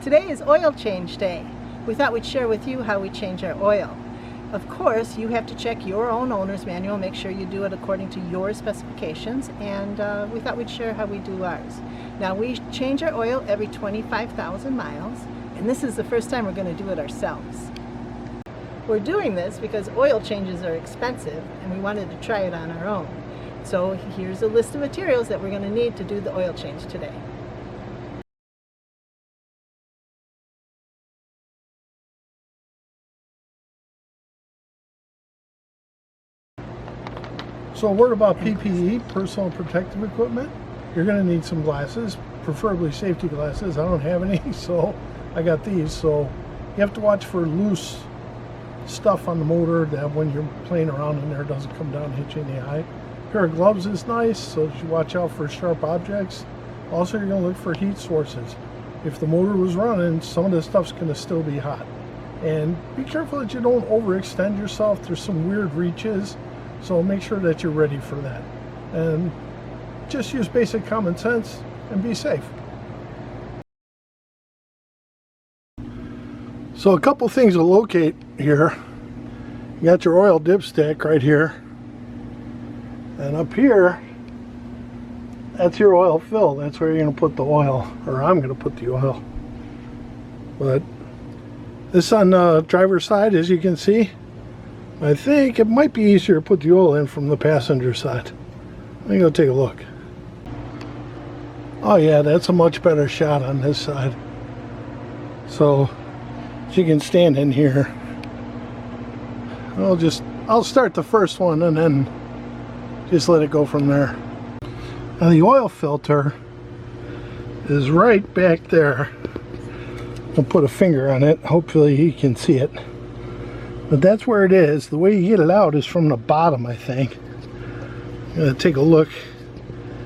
Today is oil change day. We thought we'd share with you how we change our oil. Of course, you have to check your own owner's manual, make sure you do it according to your specifications, and we thought we'd share how we do ours. Now, we change our oil every 25,000 miles, and this is the first time we're going to do it ourselves. We're doing this because oil changes are expensive, and we wanted to try it on our own. So here's a list of materials that we're going to need to do the oil change today. So a word about PPE, personal protective equipment. You're going to need some glasses, preferably safety glasses. I don't have any, so I got these. So you have to watch for loose stuff on the motor that when you're playing around in there doesn't come down and hit you in the eye. A pair of gloves is nice, so you watch out for sharp objects. Also, you're going to look for heat sources. If the motor was running, some of this stuff's going to still be hot. And be careful that you don't overextend yourself. There's some weird reaches. So make sure that you're ready for that. And just use basic common sense and be safe. So a couple things to locate here. You got your oil dipstick right here. And up here, that's your oil fill. That's where you're going to put the oil, or I'm going to put the oil. But this on the driver's side, as you can see, I think it might be easier to put the oil in from the passenger side. Let me go take a look. Oh yeah, that's a much better shot on this side. So you can stand in here. I'll start the first one and then just let it go from there. Now the oil filter is right back there. I'll put a finger on it. Hopefully you can see it. But that's where it is. The way you get it out is from the bottom, I think. I'm going to take a look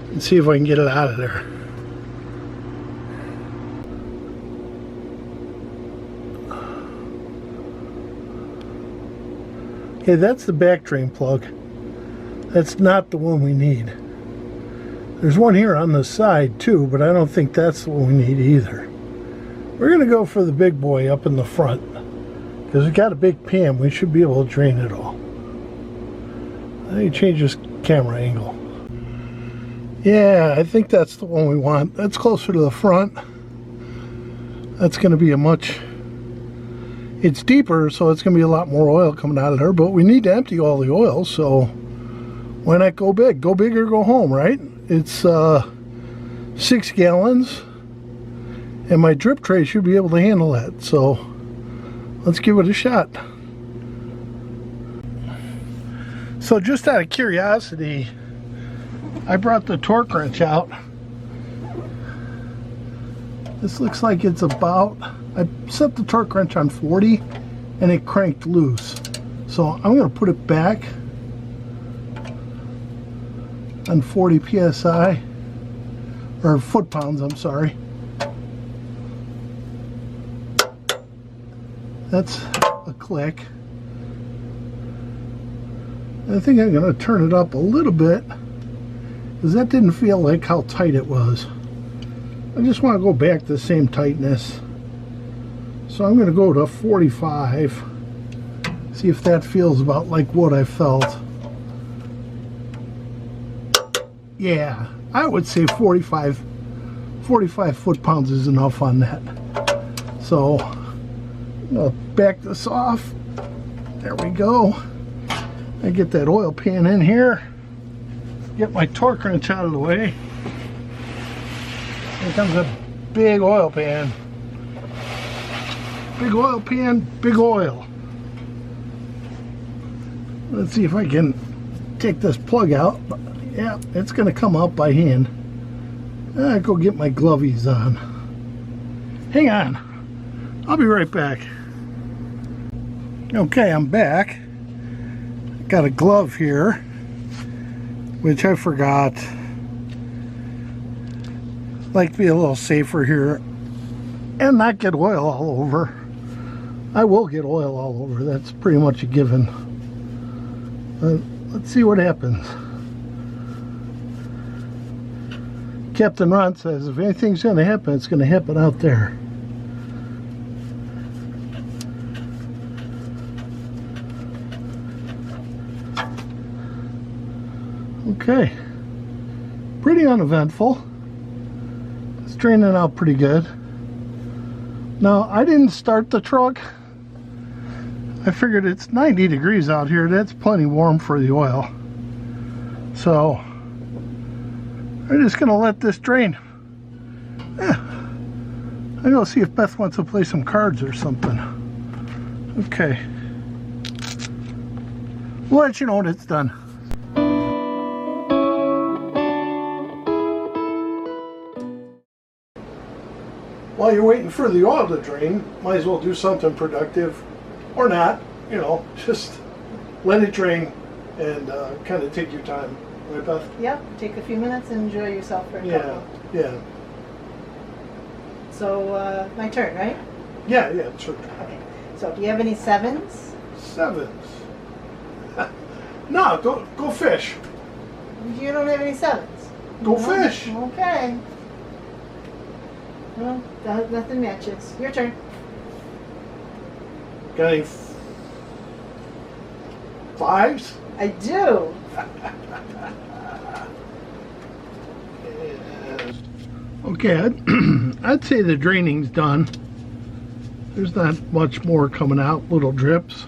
and see if I can get it out of there. Okay, that's the back drain plug. That's not the one we need. There's one here on the side too, but I don't think that's the one we need either. We're going to go for the big boy up in the front. Because we've got a big pan, we should be able to drain it all. Let me change this camera angle. Yeah, I think that's the one we want. That's closer to the front. That's going to be a much... It's deeper, so it's going to be a lot more oil coming out of there, but we need to empty all the oil, so why not go big? Go big or go home, right? It's 6 gallons, and my drip tray should be able to handle that, so let's give it a shot. So just out of curiosity, I brought the torque wrench out. This looks like it's about, I set the torque wrench on 40 and it cranked loose. So I'm going to put it back on 40 psi, or foot-pounds, I'm sorry. That's a click. I think I'm going to turn it up a little bit because that didn't feel like how tight it was. I just want to go back to the same tightness. So I'm going to go to 45. See if that feels about like what I felt. Yeah, I would say 45 foot-pounds is enough on that. So I'll back this off. There we go. I get that oil pan in here. Get my torque wrench out of the way. Here comes a big oil pan. Big oil pan, big oil. Let's see if I can take this plug out. Yeah, it's going to come out by hand. I'll go get my glovies on. Hang on. I'll be right back. Okay, I'm back. Got a glove here, which I forgot. Like to be a little safer here and not get oil all over. I will get oil all over. That's pretty much a given. Let's see what happens. Captain Ron says if anything's going to happen, it's going to happen out there. Okay, pretty uneventful. It's draining out pretty good. Now, I didn't start the truck. I figured it's 90 degrees out here. That's plenty warm for the oil. So, I'm just gonna let this drain. I'm gonna see if Beth wants to play some cards or something. Okay. We'll let you know when it's done. While you're waiting for the oil to drain, might as well do something productive, or not, you know, just let it drain and kind of take your time. Right, Beth? Yep, take a few minutes and enjoy yourself for a Yeah, couple. yeah. So, my turn, right? Yeah, it's her turn. Okay. So, do you have any sevens? Sevens. No, go fish. You don't have any sevens? Go No? fish. Okay. Well, nothing matches. Your turn. Got any fives? I do. Okay, I'd say the draining's done. There's not much more coming out, little drips.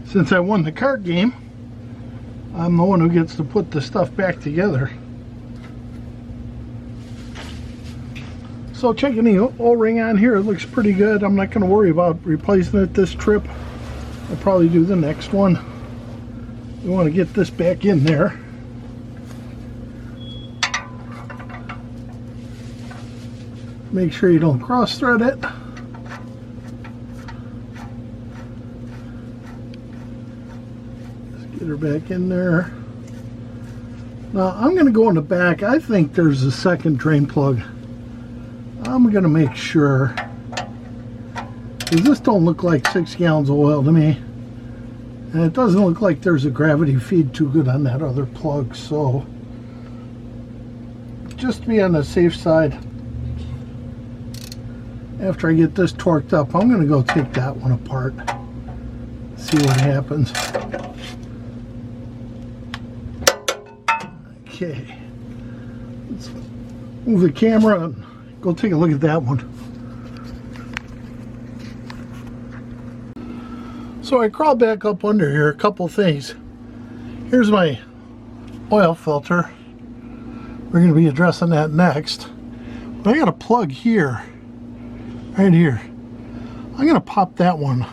Since I won the card game, I'm the one who gets to put the stuff back together. So checking the O-ring on here, it looks pretty good. I'm not going to worry about replacing it this trip. I'll probably do the next one. We want to get this back in there. Make sure you don't cross thread it. Just get her back in there. Now I'm going to go in the back. I think there's a second drain plug. I'm going to make sure. Because this don't look like 6 gallons of oil to me. And it doesn't look like there's a gravity feed too good on that other plug. So just to be on the safe side, after I get this torqued up, I'm going to go take that one apart, see what happens. Okay, let's move the camera and go take a look at that one. So I crawled back up under here, a couple things. Here's my oil filter. We're going to be addressing that next. But I got a plug here. Right here. I'm going to pop that one.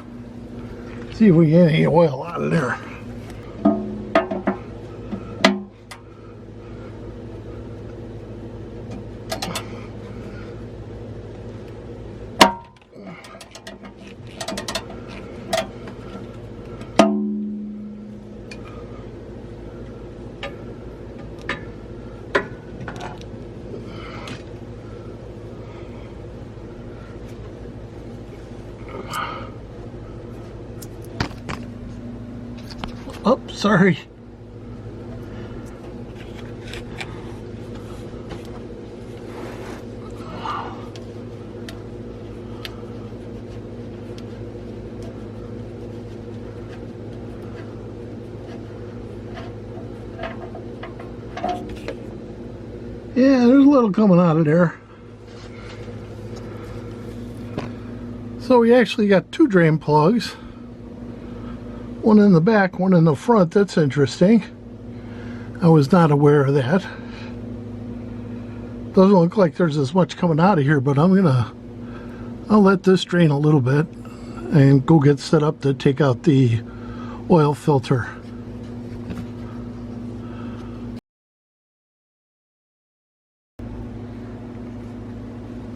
See if we get any oil out of there. Oh, sorry. Yeah, there's a little coming out of there. So we actually got 2 drain plugs. One in the back, one in the front. That's interesting. I was not aware of that. Doesn't look like there's as much coming out of here, but I'll let this drain a little bit and go get set up to take out the oil filter.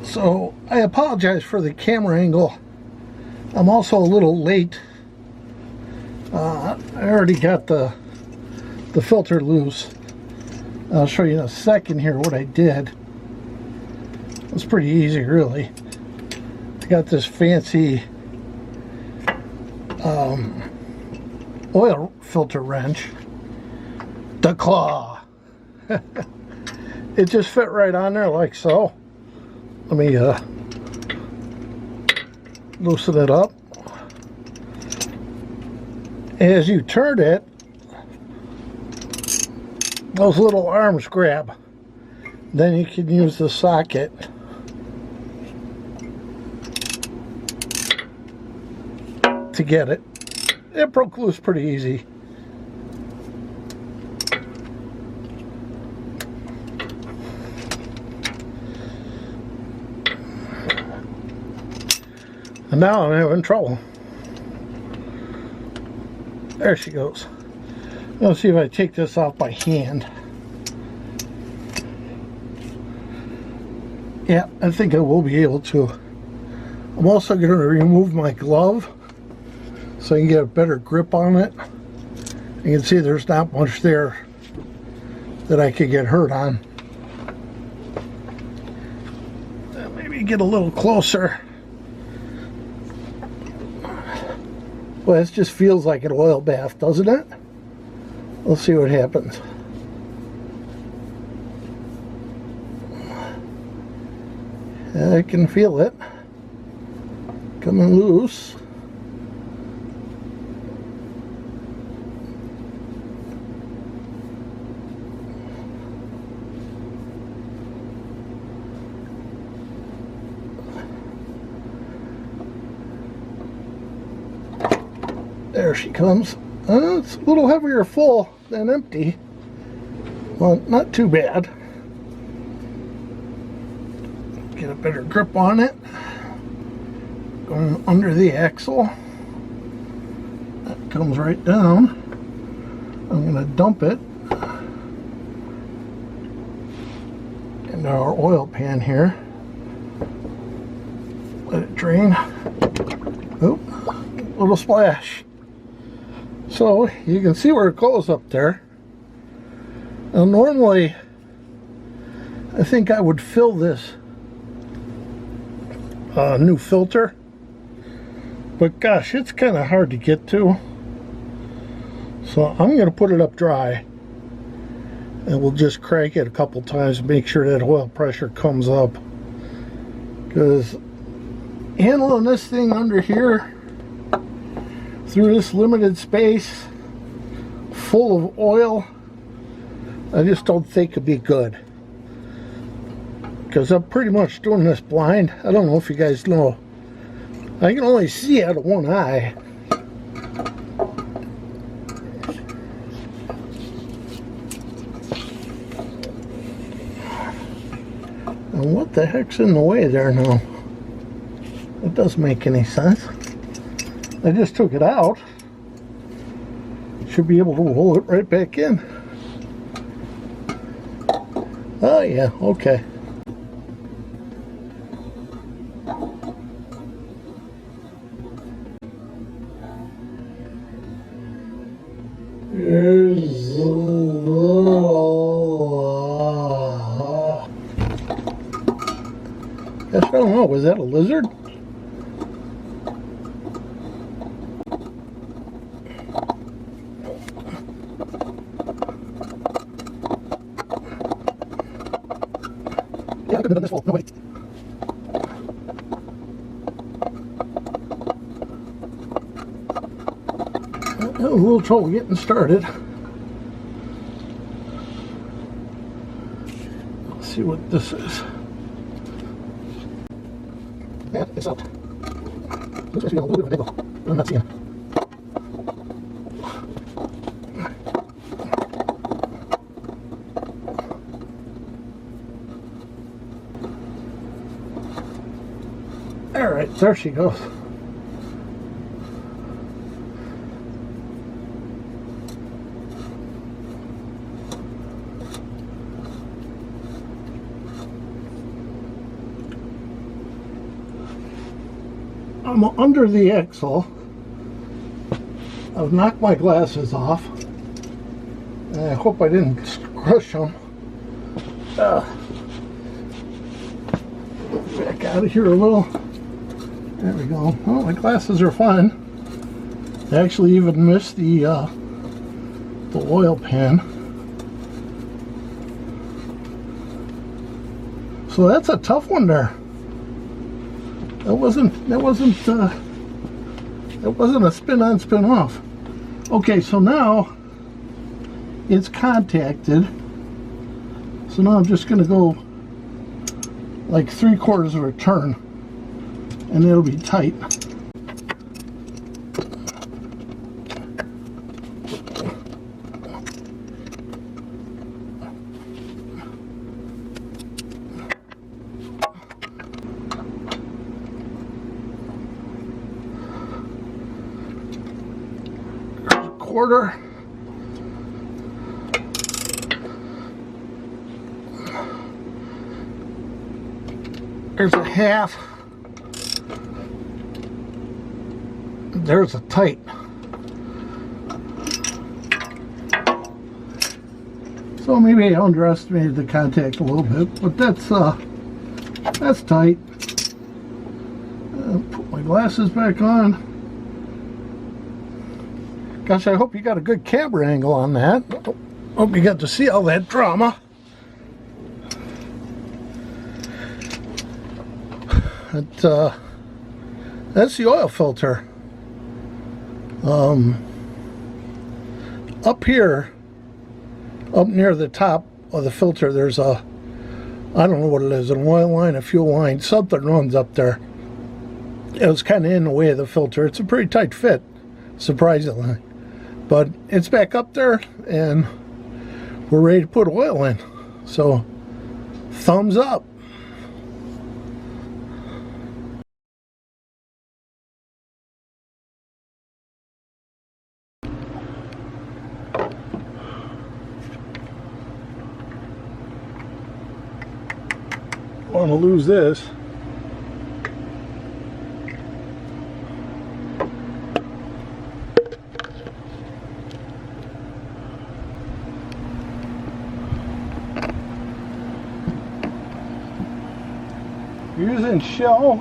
So I apologize for the camera angle. I'm also a little late. I already got the filter loose. I'll show you in a second here what I did. It was pretty easy, really. I got this fancy oil filter wrench. The claw. It just fit right on there like so. Let me loosen it up. As you turn it, those little arms grab. Then you can use the socket to get it. It broke loose pretty easy. And now I'm having trouble. There she goes. Let's see if I take this off by hand. Yeah, I think I will be able to. I'm also going to remove my glove so I can get a better grip on it. You can see there's not much there that I could get hurt on. Maybe get a little closer. Well, this just feels like an oil bath, doesn't it? We'll see what happens. I can feel it coming loose. There she comes. It's a little heavier full than empty. Well, not too bad. Get a better grip on it. Going under the axle. That comes right down. I'm going to dump it into our oil pan here. Let it drain. Oop, little splash. So you can see where it goes up there. Now normally I think I would fill this new filter, but gosh, it's kind of hard to get to, so I'm going to put it up dry and we'll just crank it a couple times to make sure that oil pressure comes up, because handling this thing under here through this limited space full of oil, I just don't think it'd be good, because I'm pretty much doing this blind. I don't know if you guys know, I can only see out of one eye. And what the heck's in the way there now? It doesn't make any sense. I just took it out. Should be able to roll it right back in. Oh yeah, okay. There's a little... Gosh, I don't know, was that a lizard? Yeah, I could have done this full. No, wait. A little trouble getting started. Let's see what this is. Yeah, it's out. Looks like we got a little bit of an angle. I'm not seeing it. Alright, there she goes. I'm under the axle. I've knocked my glasses off. And I hope I didn't crush them. Back out of here a little. There we go. Oh, my glasses are fine. I actually even missed the oil pan. So that's a tough one there. That wasn't a spin on, spin off. Okay, so now it's contacted So now I'm just going to go like 3/4 of a turn, and it'll be tight. There's a 1/4. There's a 1/2. There's a tight. So maybe I underestimated the contact a little bit, but that's tight. Put my glasses back on. Gosh, I hope you got a good camera angle on that. Hope you got to see all that drama. That's the oil filter. Up here, up near the top of the filter, there's a, I don't know what it is, an oil line, a fuel line, something runs up there. It was kind of in the way of the filter. It's a pretty tight fit, surprisingly. But it's back up there, and we're ready to put oil in. So, thumbs up. Want to lose this. Using Shell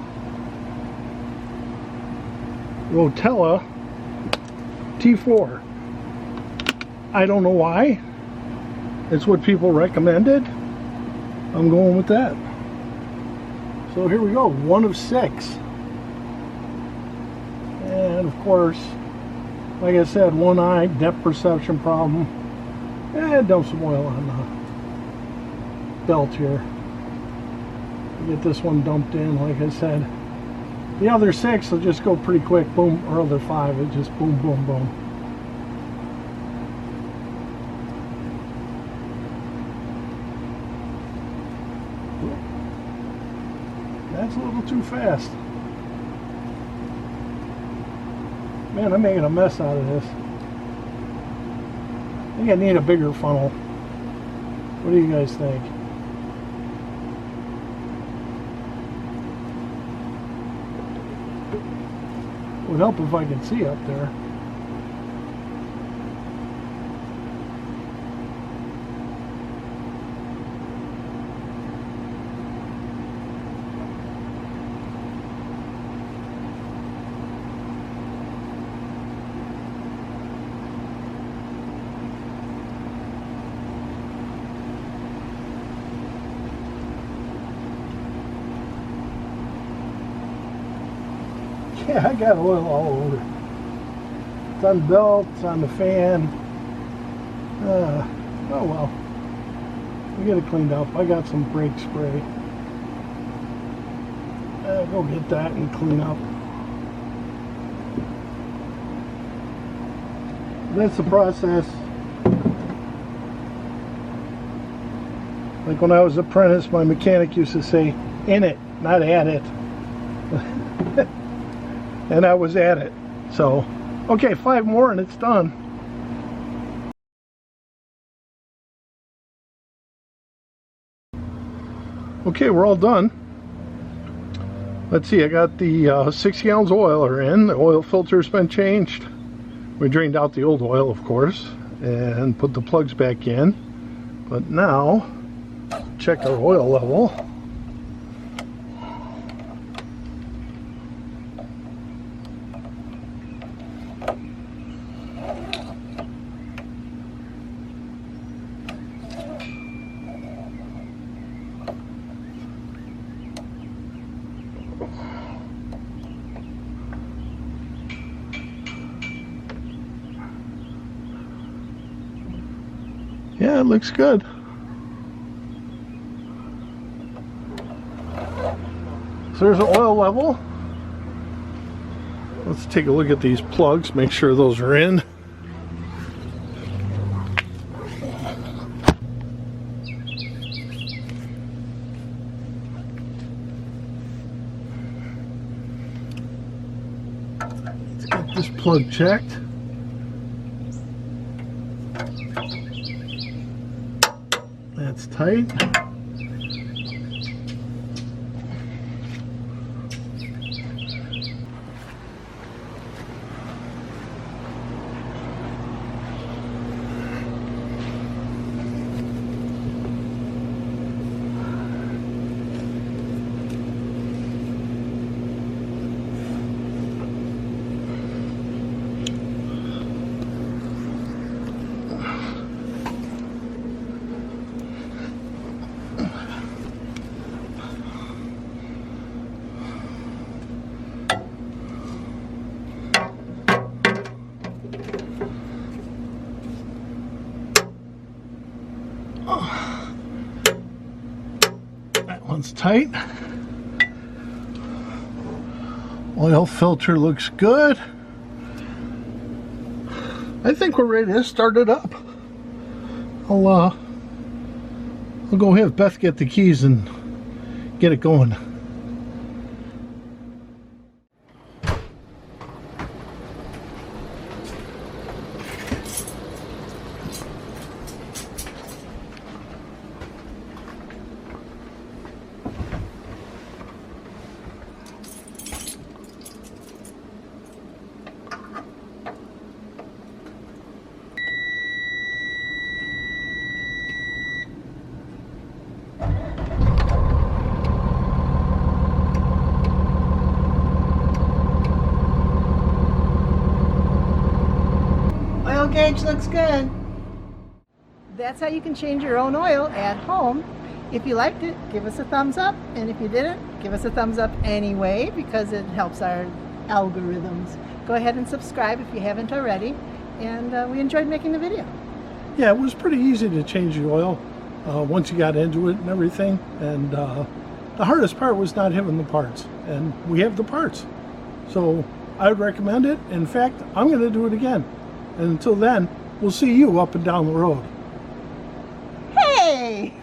Rotella T4. I don't know why. It's what people recommended. I'm going with that. So here we go, 1 of 6. And of course, like I said, one eye, depth perception problem. And dump some oil on the belt here. Get this one dumped in, like I said. The other 6 will just go pretty quick, boom, or other 5, it just boom, boom, boom. That's a little too fast. Man, I'm making a mess out of this. I think I need a bigger funnel. What do you guys think? It would help if I could see up there. Yeah, I got oil all over. It's on the belt, it's on the fan. Oh well. We get it cleaned up. I got some brake spray. Go get that and clean up. That's the process. Like when I was an apprentice, my mechanic used to say, in it, not at it. And I was at it. So, okay, 5 more and it's done. Okay, we're all done. Let's see, I got the 6 gallons of oil are in. The oil filter's been changed. We drained out the old oil, of course, and put the plugs back in. But now, check our oil level. Yeah, it looks good. So there's an oil level. Let's take a look at these plugs, make sure those are in. Let's get this plug checked. That's tight. That one's tight. Oil filter looks good. I think we're ready to start it up. I'll go have Beth get the keys and get it going. Oil gauge looks good. That's how you can change your own oil at home. If you liked it, give us a thumbs up, and if you didn't, give us a thumbs up anyway, because it helps our algorithms. Go ahead and subscribe if you haven't already, and we enjoyed making the video. Yeah, it was pretty easy to change the oil once you got into it and everything, and the hardest part was not having the parts, and we have the parts. So I would recommend it. In fact, I'm going to do it again. And until then, we'll see you up and down the road. Hey!